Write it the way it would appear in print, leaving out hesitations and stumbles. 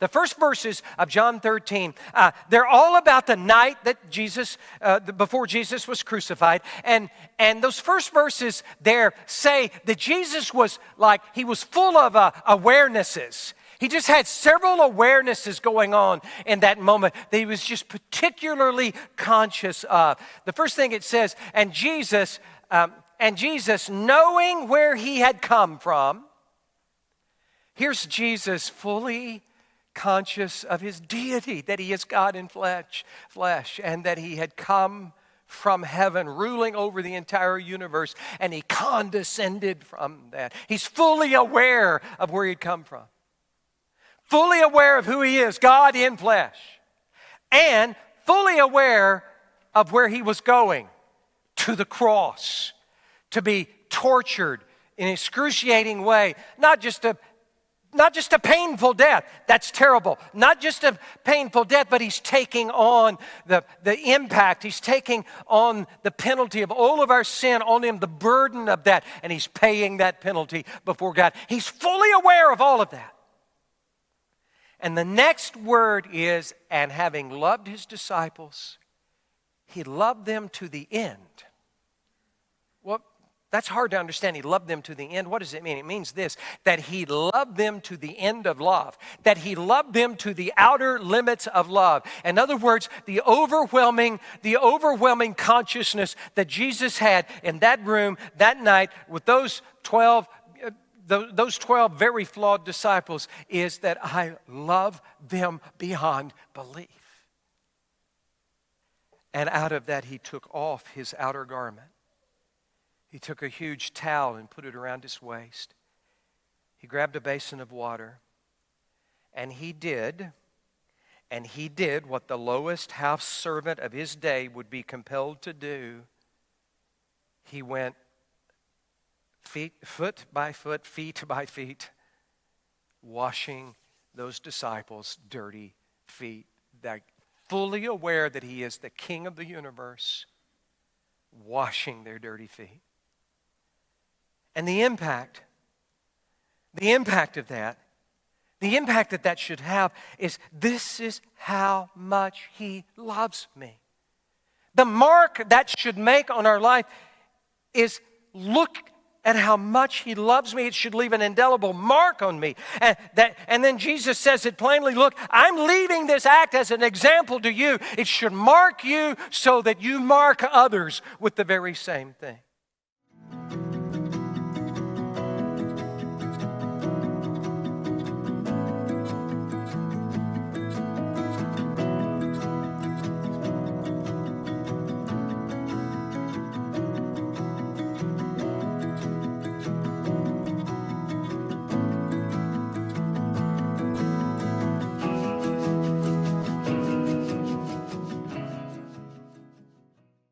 The first verses of John 13, they're all about the night that Jesus, before Jesus was crucified. And those first verses there say that Jesus was like, he was full of awarenesses. He just had several awarenesses going on in that moment that he was just particularly conscious of. The first thing it says, and Jesus, knowing where he had come from, here's Jesus fully conscious of his deity, that he is God in flesh, and that he had come from heaven, ruling over the entire universe, and he condescended from that. He's fully aware of where he'd come from. Fully aware of who he is, God in flesh. And fully aware of where he was going, to the cross, to be tortured in an excruciating way. Not just a painful death. That's terrible. Not just a painful death, but he's taking on the impact. He's taking on the penalty of all of our sin on him, the burden of that, and he's paying that penalty before God. He's fully aware of all of that. And the next word is, and having loved his disciples, he loved them to the end. Well, that's hard to understand. He loved them to the end. What does it mean? It means this, that he loved them to the end of love, that he loved them to the outer limits of love. In other words, the overwhelming consciousness that Jesus had in that room that night with those 12 very flawed disciples is that I love them beyond belief. And out of that, he took off his outer garment. He took a huge towel and put it around his waist. He grabbed a basin of water, and he did what the lowest house servant of his day would be compelled to do. He went foot by foot, feet by feet, washing those disciples' dirty feet. They're fully aware that he is the King of the universe, washing their dirty feet. And the impact of that, the impact that should have is, this is how much he loves me. The mark that should make on our life is, look at how much he loves me. It should leave an indelible mark on me. And then Jesus says it plainly, look, I'm leaving this act as an example to you. It should mark you so that you mark others with the very same thing.